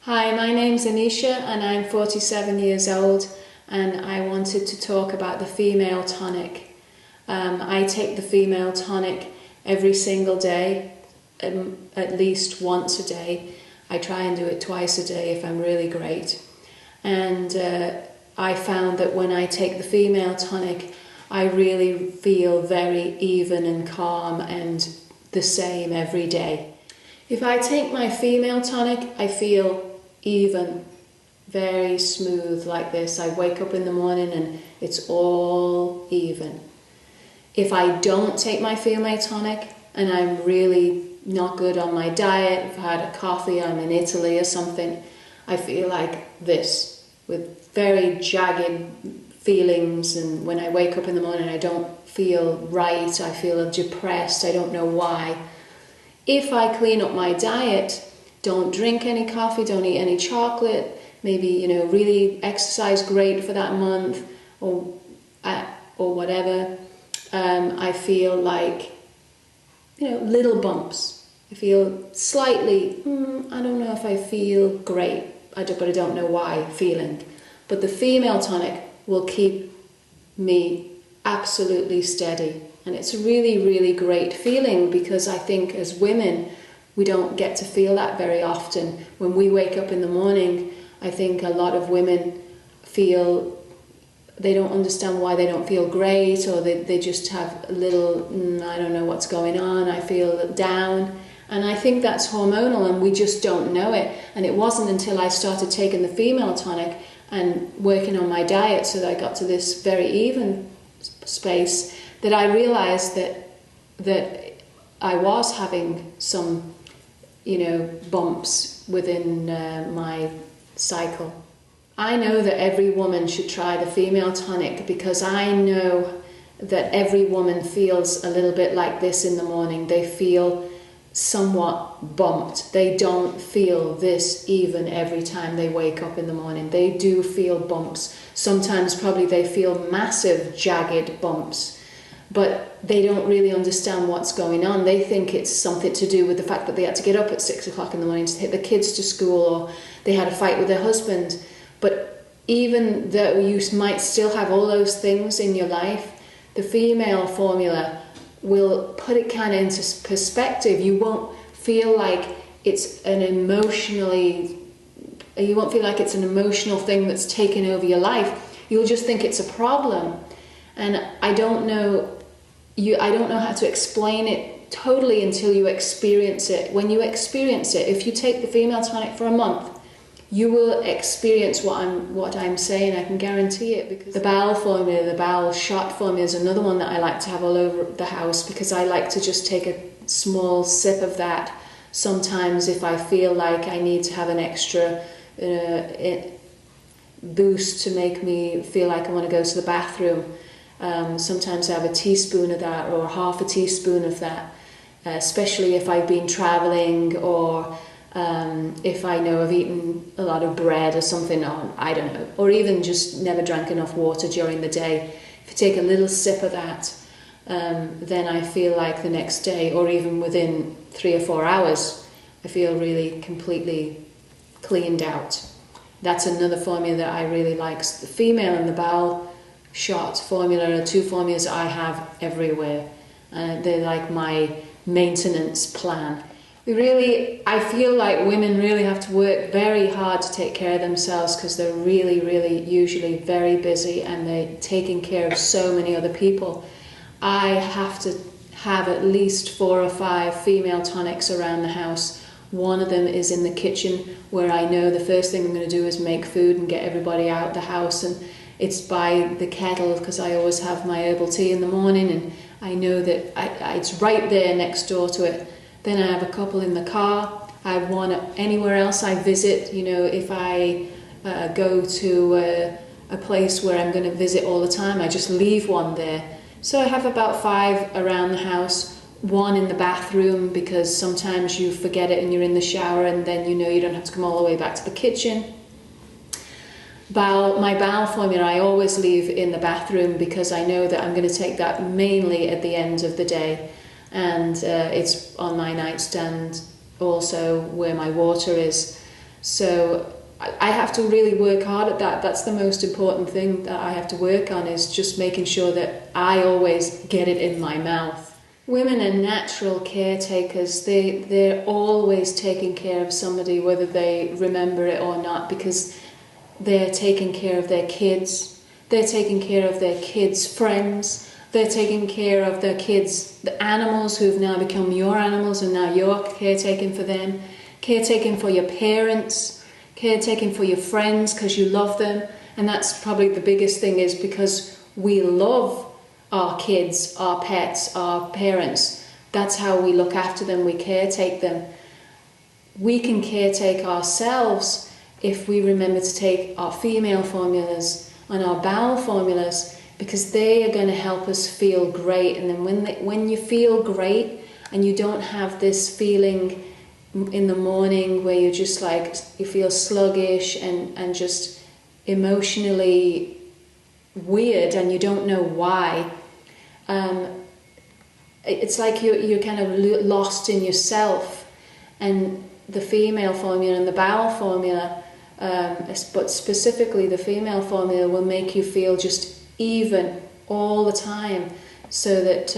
Hi, my name's Anisha and I'm 47 years old, and I wanted to talk about the female tonic. I take the female tonic every single day, at least once a day. I try and do it twice a day if I'm really great. And I found that when I take the female tonic, I really feel very even and calm and the same every day. If I take my female tonic, I feel even, very smooth like this. I wake up in the morning and it's all even. If I don't take my female tonic and I'm really not good on my diet, if I had a coffee, I'm in Italy or something, I feel like this, with very jagged feelings, and when I wake up in the morning I don't feel right, I feel depressed, I don't know why. If I clean up my diet, don't drink any coffee, don't eat any chocolate, maybe, really exercise great for that month or whatever, I feel like, little bumps. I feel slightly, I don't know if I feel great, but I don't know why feeling. But the female tonic will keep me absolutely steady. And it's a really, really great feeling, because I think as women, we don't get to feel that very often. When we wake up in the morning, I think a lot of women feel they don't understand why they don't feel great, or they just have a little, I don't know what's going on, I feel down. And I think that's hormonal and we just don't know it. And it wasn't until I started taking the female tonic and working on my diet so that I got to this very even space that I realized that I was having some bumps within my cycle. I know that every woman should try the female tonic, because I know that every woman feels a little bit like this in the morning. They feel somewhat bumped. They don't feel this even every time they wake up in the morning. They do feel bumps. Sometimes probably they feel massive jagged bumps, but they don't really understand what's going on. They think it's something to do with the fact that they had to get up at 6 o'clock in the morning to take the kids to school, or they had a fight with their husband. But even though you might still have all those things in your life, the female formula will put it kind of into perspective. You won't feel like it's an emotional thing that's taken over your life. You'll just think it's a problem. And I don't know how to explain it totally until you experience it. When you experience it, if you take the female tonic for a month, you will experience what I'm saying. I can guarantee it, because the bowel formula, the bowel shot formula, is another one that I like to have all over the house, because I like to just take a small sip of that sometimes if I feel like I need to have an extra boost to make me feel like I want to go to the bathroom. Sometimes I have a teaspoon of that, or half a teaspoon of that, especially if I've been traveling, or if I know I've eaten a lot of bread or something, or I don't know, or even just never drank enough water during the day. If I take a little sip of that, then I feel like the next day, or even within 3 or 4 hours, I feel really completely cleaned out. That's another formula that I really like. The female and the bowel shot formula are two formulas I have everywhere. They're like my maintenance plan. I feel like women really have to work very hard to take care of themselves, because they're really, really usually very busy and they're taking care of so many other people. I have to have at least 4 or 5 female tonics around the house. One of them is in the kitchen, where I know the first thing I'm going to do is make food and get everybody out the house, and it's by the kettle, because I always have my herbal tea in the morning, and I know that it's right there next door to it. Then I have a couple in the car. I have one anywhere else I visit. If I go to a place where I'm going to visit all the time, I just leave one there. So I have about 5 around the house, one in the bathroom, because sometimes you forget it and you're in the shower, and then you don't have to come all the way back to the kitchen. My bowel formula I always leave in the bathroom, because I know that I'm going to take that mainly at the end of the day, and it's on my nightstand also where my water is. So I have to really work hard at that. That's the most important thing that I have to work on, is just making sure that I always get it in my mouth. Women are natural caretakers. They're always taking care of somebody, whether they remember it or not, because they're taking care of their kids. They're taking care of their kids' friends. They're taking care of their kids, the animals who've now become your animals, and now you're caretaking for them. Caretaking for your parents. Caretaking for your friends because you love them. And that's probably the biggest thing, is because we love our kids, our pets, our parents. That's how we look after them, we caretake them. We can caretake ourselves if we remember to take our female formulas and our bowel formulas, because they are going to help us feel great. And then when you feel great and you don't have this feeling in the morning where you're just like, you feel sluggish and just emotionally weird and you don't know why, it's like you're kind of lost in yourself. And the female formula and the bowel formula, but specifically the female formula, will make you feel just even all the time, so that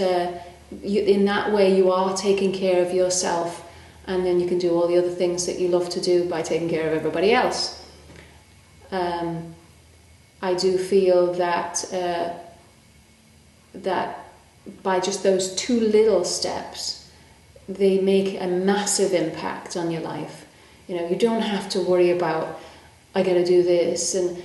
in that way you are taking care of yourself, and then you can do all the other things that you love to do by taking care of everybody else. I do feel that that by just those two little steps, they make a massive impact on your life. You don't have to worry about, I got to do this, and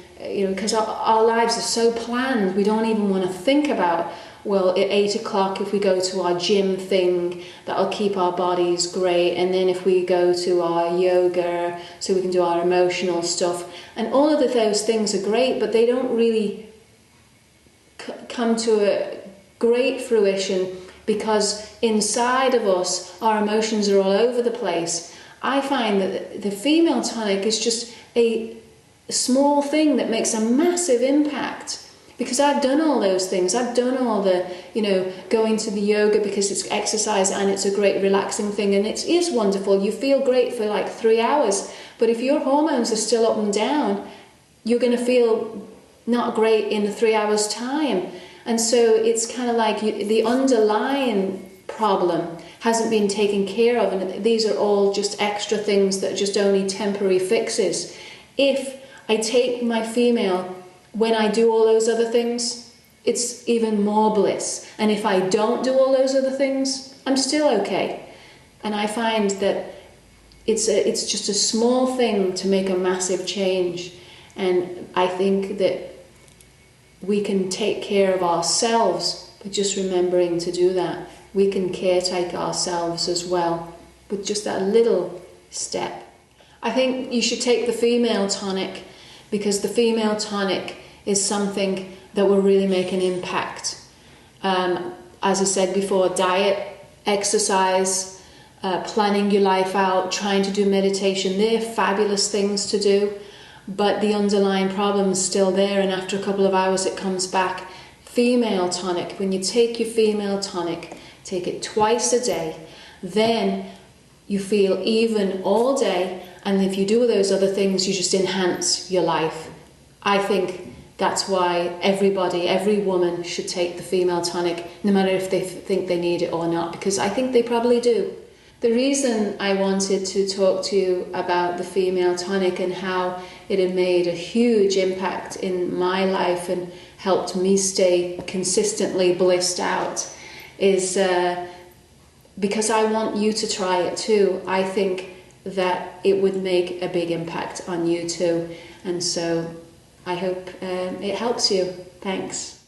because our lives are so planned, we don't even want to think about, well, at 8 o'clock if we go to our gym thing, that'll keep our bodies great, and then if we go to our yoga so we can do our emotional stuff, and all of those things are great, but they don't really come to a great fruition, because inside of us our emotions are all over the place. I find that the female tonic is just a small thing that makes a massive impact, because I've done all those things. I've done all the, going to the yoga because it's exercise and it's a great relaxing thing, and it is wonderful. You feel great for like 3 hours, but if your hormones are still up and down, you're going to feel not great in 3 hours time. And so it's kind of like the underlying problem hasn't been taken care of, and these are all just extra things that are just only temporary fixes. If I take my female when I do all those other things, it's even more bliss. And if I don't do all those other things, I'm still okay. And I find that it's just a small thing to make a massive change. And I think that we can take care of ourselves by just remembering to do that. We can caretake ourselves as well with just that little step. I think you should take the female tonic, because the female tonic is something that will really make an impact. As I said before, diet, exercise, planning your life out, trying to do meditation, they're fabulous things to do, but the underlying problem is still there, and after a couple of hours it comes back. Female tonic, when you take your female tonic, take it twice a day, then you feel even all day, and if you do those other things, you just enhance your life. I think that's why every woman should take the female tonic, no matter if they think they need it or not, because I think they probably do. The reason I wanted to talk to you about the female tonic and how it had made a huge impact in my life and helped me stay consistently blissed out is because I want you to try it too. I think that it would make a big impact on you too, and so I hope it helps you. Thanks.